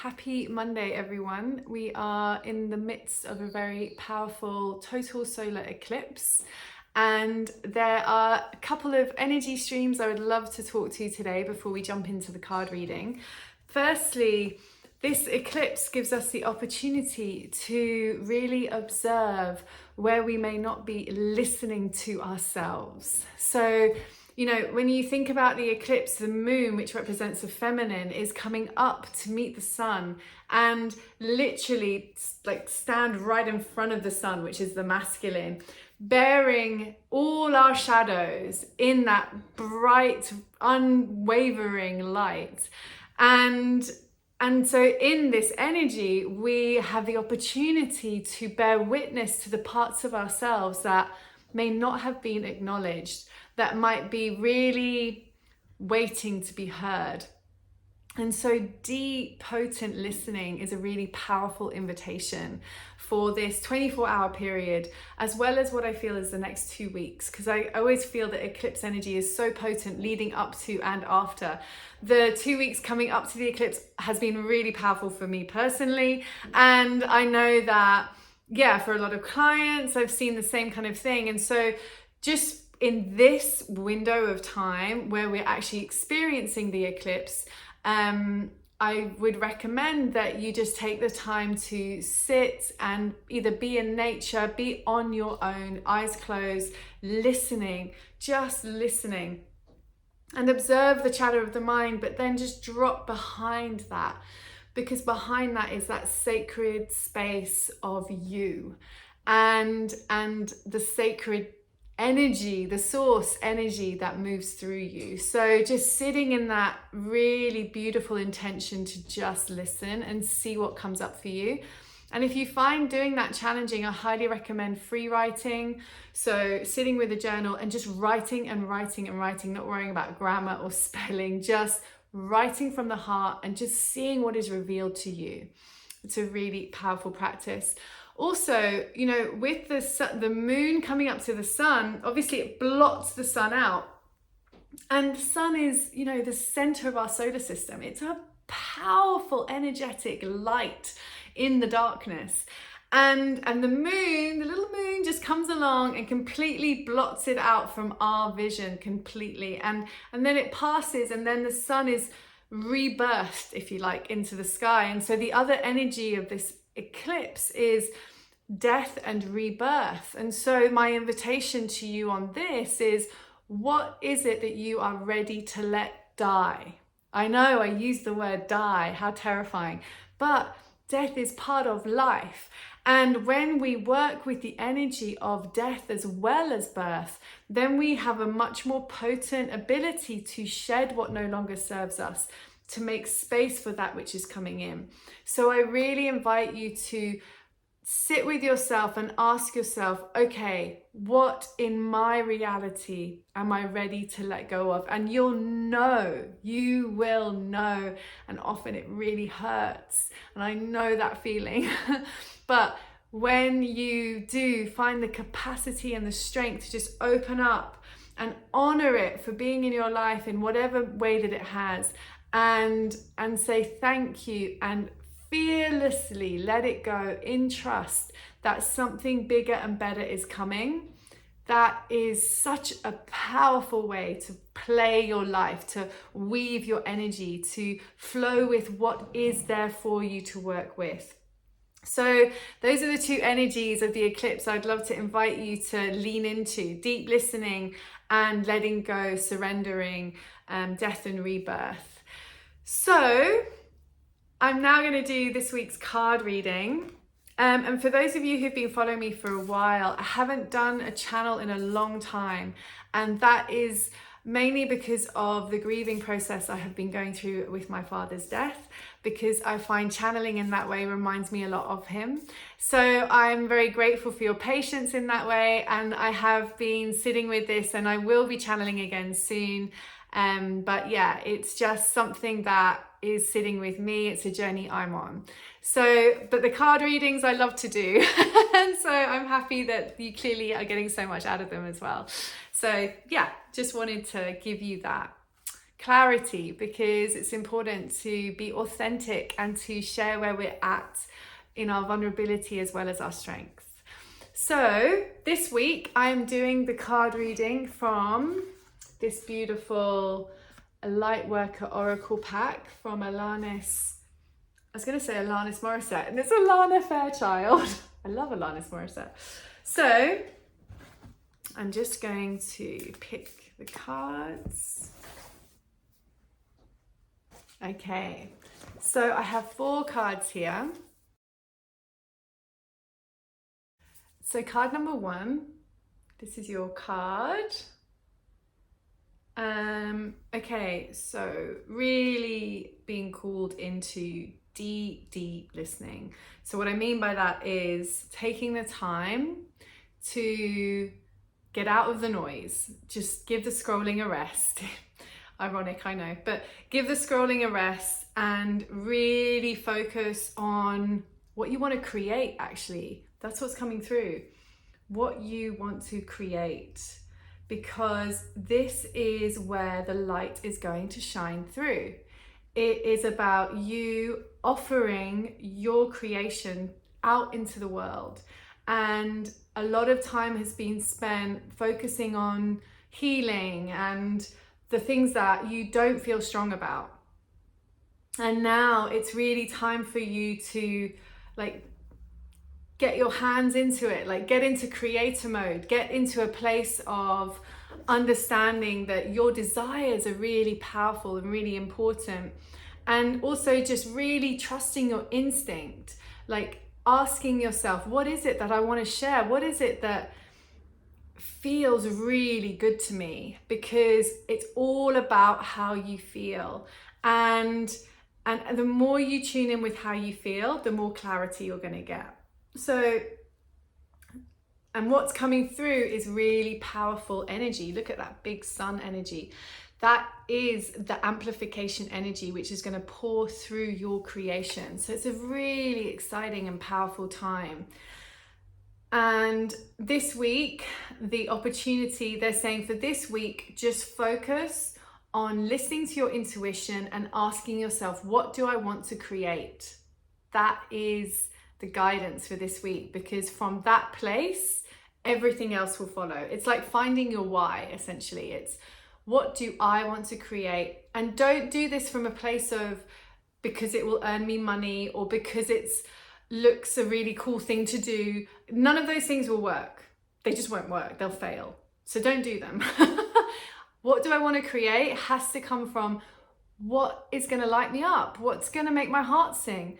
Happy Monday, everyone. We are in the midst of a very powerful total solar eclipse, and there are a couple of energy streams I would love to talk to you today before we jump into the card reading. Firstly, this eclipse gives us the opportunity to really observe where we may not be listening to ourselves. So, when you think about the eclipse, the moon, which represents the feminine, is coming up to meet the sun and literally stand right in front of the sun, which is the masculine, bearing all our shadows in that bright, unwavering light. And so in this energy, we have the opportunity to bear witness to the parts of ourselves that may not have been acknowledged, that might be really waiting to be heard. And so deep, potent listening is a really powerful invitation for this 24-hour period, as well as what I feel is the next 2 weeks, because I always feel that eclipse energy is so potent leading up to and after. The 2 weeks coming up to the eclipse has been really powerful for me personally, and I know that, for a lot of clients, I've seen the same kind of thing. And so just in this window of time where we're actually experiencing the eclipse, I would recommend that you just take the time to sit and either be in nature, be on your own, eyes closed, listening, just listening, and observe the chatter of the mind, but then just drop behind that, because behind that is that sacred space of you and the sacred energy, the source energy that moves through you. So just sitting in that really beautiful intention to just listen and see what comes up for you. And if you find doing that challenging, I highly recommend free writing. So sitting with a journal and just writing and writing and writing, not worrying about grammar or spelling, just writing from the heart and just seeing what is revealed to you. It's a really powerful practice. Also, with the moon coming up to the sun, obviously it blots the sun out. And the sun is, the center of our solar system. It's a powerful, energetic light in the darkness. And the moon, the little moon, just comes along and completely blots it out from our vision completely. And then it passes, and then the sun is rebirthed, if you like, into the sky. And so the other energy of this eclipse is death and rebirth. And so my invitation to you on this is, what is it that you are ready to let die? I know I use the word die, how terrifying, but death is part of life. And when we work with the energy of death as well as birth, then we have a much more potent ability to shed what no longer serves us, to make space for that which is coming in. So I really invite you to sit with yourself and ask yourself, okay, what in my reality am I ready to let go of? And you will know, and often it really hurts. And I know that feeling. But when you do find the capacity and the strength to just open up and honor it for being in your life in whatever way that it has, and say thank you, and fearlessly let it go in trust that something bigger and better is coming. That is such a powerful way to play your life, to weave your energy, to flow with what is there for you to work with. So those are the two energies of the eclipse I'd love to invite you to lean into: deep listening and letting go, surrendering, death and rebirth. So I'm now going to do this week's card reading. And for those of you who've been following me for a while, I haven't done a channel in a long time. And that is mainly because of the grieving process I have been going through with my father's death, because I find channeling in that way reminds me a lot of him. So I'm very grateful for your patience in that way. And I have been sitting with this, and I will be channeling again soon. But yeah, it's just something that is sitting with me. It's a journey I'm on. So, but the card readings I love to do. And so I'm happy that you clearly are getting so much out of them as well. So yeah, just wanted to give you that. clarity, because it's important to be authentic and to share where we're at in our vulnerability as well as our strength. So this week I'm doing the card reading from this beautiful Lightworker Oracle pack from Alanis. I was going to say Alanis Morissette, and it's Alana Fairchild. I love Alanis Morissette. So I'm just going to pick the cards. Okay, so I have 4 cards here. So card number 1, this is your card. Okay, so really being called into deep listening. So what I mean by that is taking the time to get out of the noise. Just give the scrolling a rest. Ironic, I know, but give the scrolling a rest and really focus on what you want to create. Actually, that's what's coming through, what you want to create, because this is where the light is going to shine through. It is about you offering your creation out into the world. And a lot of time has been spent focusing on healing and the things that you don't feel strong about. And now it's really time for you to get your hands into it, get into creator mode, get into a place of understanding that your desires are really powerful and really important. And also just really trusting your instinct, asking yourself, what is it that I want to share? What is it that feels really good to me? Because it's all about how you feel. And the more you tune in with how you feel, the more clarity you're going to get. So, and what's coming through is really powerful energy. Look at that big sun energy. That is the amplification energy, which is going to pour through your creation. So it's a really exciting and powerful time. And this week, the opportunity, they're saying for this week, just focus on listening to your intuition and asking yourself, what do I want to create? That is the guidance for this week, because from that place, everything else will follow. It's like finding your why, essentially. It's, what do I want to create? And don't do this from a place of because it will earn me money or because it's looks a really cool thing to do. None of those things will work. They just won't work. They'll fail. So don't do them. What do I want to create has to come from what is going to light me up, what's going to make my heart sing.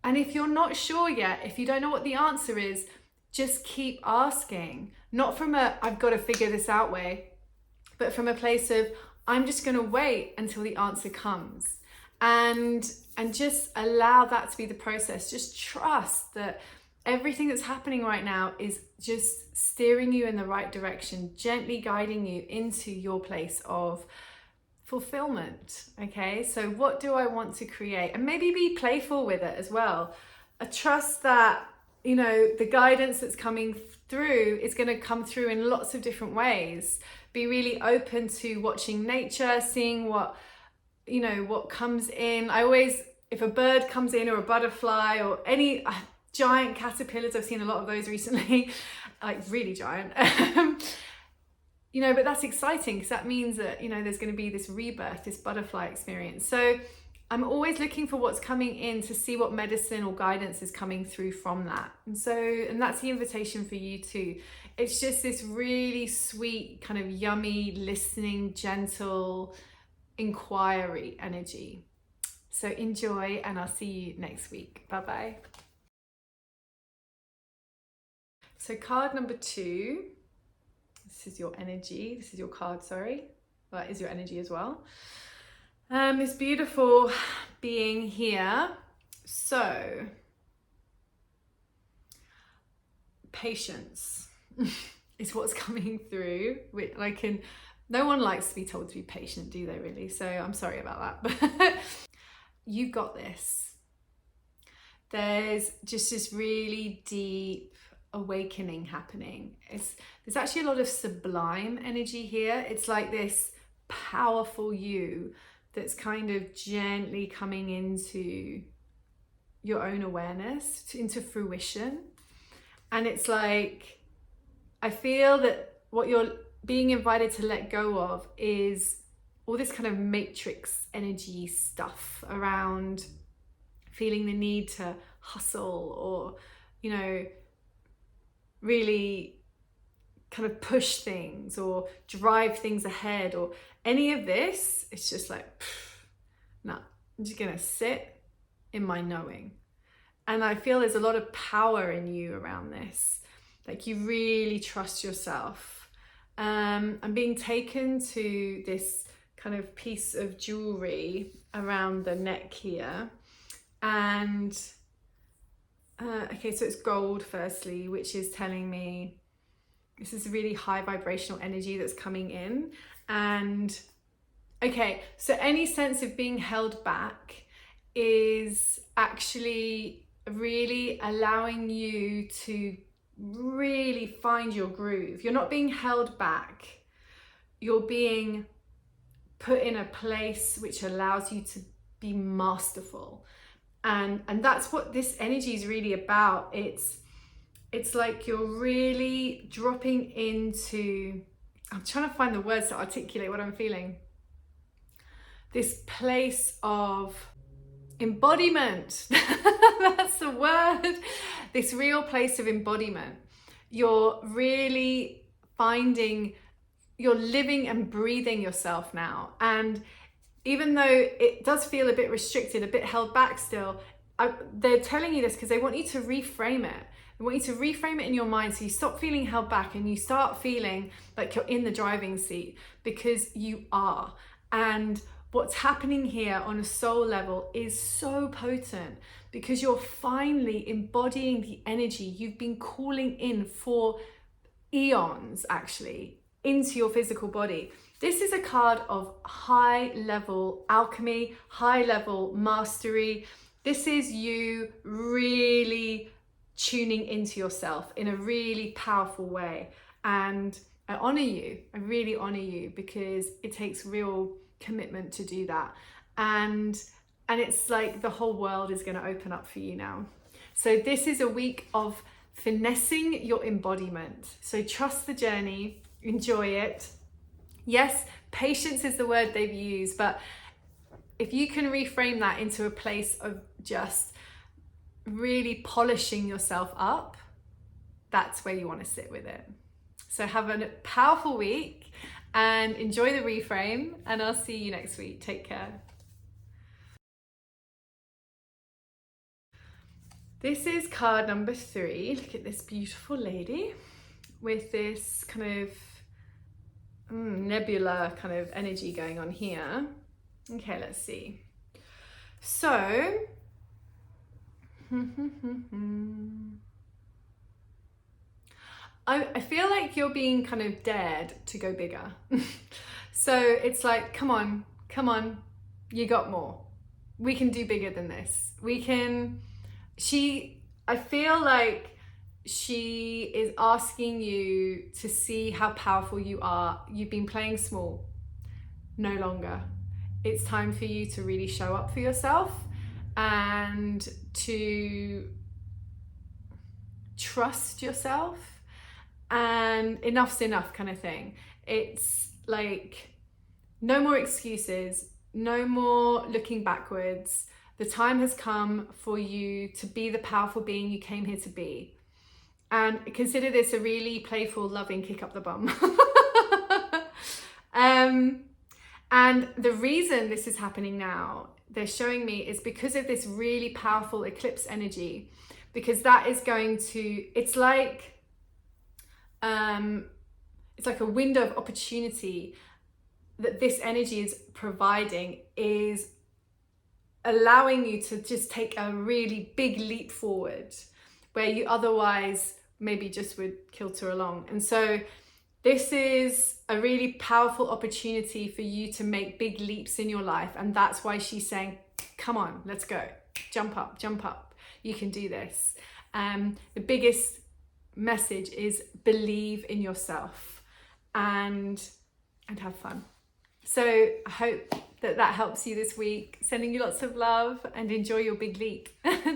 And if you're not sure yet, if you don't know what the answer is, just keep asking. Not from a I've got to figure this out way, but from a place of I'm just going to wait until the answer comes. And just allow that to be the process. Just trust that everything that's happening right now is just steering you in the right direction, gently guiding you into your place of fulfillment. Okay, so what do I want to create? And maybe be playful with it as well. I trust that, the guidance that's coming through is going to come through in lots of different ways. Be really open to watching nature, seeing what comes in. I always, if a bird comes in or a butterfly or any giant caterpillars, I've seen a lot of those recently, really giant. But that's exciting because that means that, there's going to be this rebirth, this butterfly experience. So I'm always looking for what's coming in to see what medicine or guidance is coming through from that. And that's the invitation for you too. It's just this really sweet, kind of yummy, listening, gentle inquiry energy. So enjoy, and I'll see you next week. Bye-bye. So card number 2, this is your energy. This is your card, sorry. Well, that is your energy as well. This beautiful being here. So, patience is what's coming through. No one likes to be told to be patient, do they really? So I'm sorry about that. But you've got this. There's just this really deep awakening happening. There's actually a lot of sublime energy here. It's like this powerful you that's kind of gently coming into your own awareness, into fruition. And it's like, I feel that what you're being invited to let go of is all this kind of matrix energy stuff around feeling the need to hustle or, you know, really kind of push things or drive things ahead or any of this. It's just like, nah, I'm just gonna sit in my knowing. And I feel there's a lot of power in you around this. Like, you really trust yourself. I'm being taken to this kind of piece of jewelry around the neck here. And okay, so it's gold firstly, which is telling me this is really high vibrational energy that's coming in. And okay, so any sense of being held back is actually really allowing you to really find your groove. You're not being held back. You're being put in a place which allows you to be masterful. And that's what this energy is really about. It's like you're really dropping into, I'm trying to find the words to articulate what I'm feeling. This place of embodiment. That's the word. This real place of embodiment. You're really finding, you're living and breathing yourself now. And even though it does feel a bit restricted, a bit held back still, they're telling you this because they want you to reframe it. They want you to reframe it in your mind so you stop feeling held back and you start feeling like you're in the driving seat, because you are. And what's happening here on a soul level is so potent because you're finally embodying the energy you've been calling in for eons, actually, into your physical body. This is a card of high level alchemy, high level mastery. This is you really tuning into yourself in a really powerful way. And I honor you. I really honor you because it takes real commitment to do that. And it's like the whole world is going to open up for you now. So this is a week of finessing your embodiment. So trust the journey, enjoy it. Yes, patience is the word they've used, but if you can reframe that into a place of just really polishing yourself up, that's where you want to sit with it. So have a powerful week and enjoy the reframe, and I'll see you next week. Take care. This is card number 3. Look at this beautiful lady with this kind of nebula kind of energy going on here. Okay, let's see. So, I feel like you're being kind of dared to go bigger. So it's like, come on, you got more. We can do bigger than this. I feel like she is asking you to see how powerful you are. You've been playing small. No longer. It's time for you to really show up for yourself and to trust yourself, and enough's enough kind of thing. It's like no more excuses, no more looking backwards. The time has come for you to be the powerful being you came here to be. And consider this a really playful, loving kick up the bum. And the reason this is happening now, they're showing me, is because of this really powerful eclipse energy. Because that is going to, it's like a window of opportunity that this energy is providing, is allowing you to just take a really big leap forward where you otherwise maybe just would kilter along. And so this is a really powerful opportunity for you to make big leaps in your life. And that's why she's saying, come on, let's go. Jump up. You can do this. The biggest message is believe in yourself and have fun. So I hope that helps you this week. Sending you lots of love and enjoy your big leap.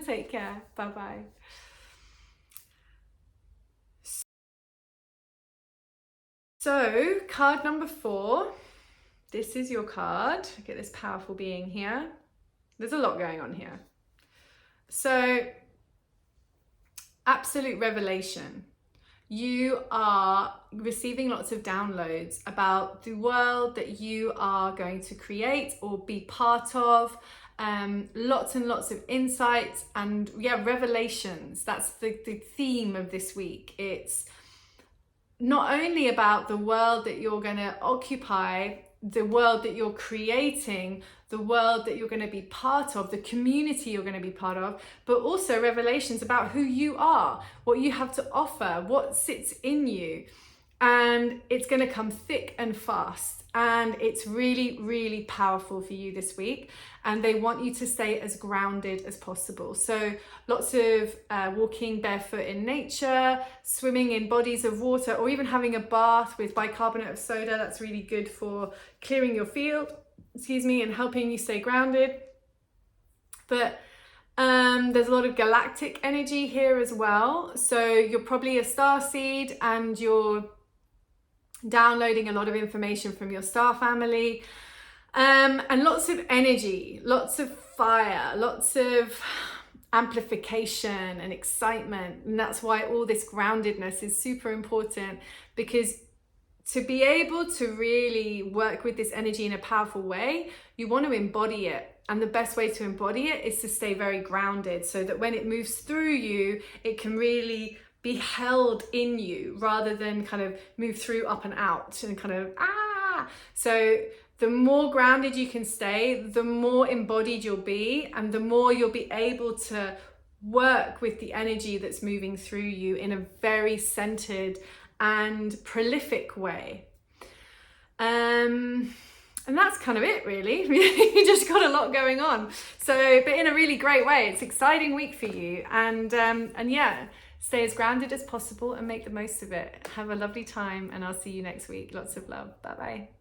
Take care. Bye-bye. So card number 4, this is your card. Get this powerful being here. There's a lot going on here. So absolute revelation. You are receiving lots of downloads about the world that you are going to create or be part of. Lots and lots of insights and revelations. That's the theme of this week. It's not only about the world that you're going to occupy, the world that you're creating, the world that you're going to be part of, the community you're going to be part of, but also revelations about who you are, what you have to offer, what sits in you. And it's going to come thick and fast. And it's really, really powerful for you this week. And they want you to stay as grounded as possible. So lots of walking barefoot in nature, swimming in bodies of water, or even having a bath with bicarbonate of soda. That's really good for clearing your field, and helping you stay grounded. But there's a lot of galactic energy here as well. So you're probably a starseed and you're downloading a lot of information from your star family, and lots of energy, lots of fire, lots of amplification and excitement. And that's why all this groundedness is super important, because to be able to really work with this energy in a powerful way, you want to embody it. And the best way to embody it is to stay very grounded, so that when it moves through you, it can really be held in you rather than kind of move through, up and out and kind of So the more grounded you can stay, the more embodied you'll be, and the more you'll be able to work with the energy that's moving through you in a very centered and prolific way. And that's kind of it, really. You just got a lot going on. So, but in a really great way. It's an exciting week for you. And stay as grounded as possible and make the most of it. Have a lovely time, and I'll see you next week. Lots of love. Bye-bye.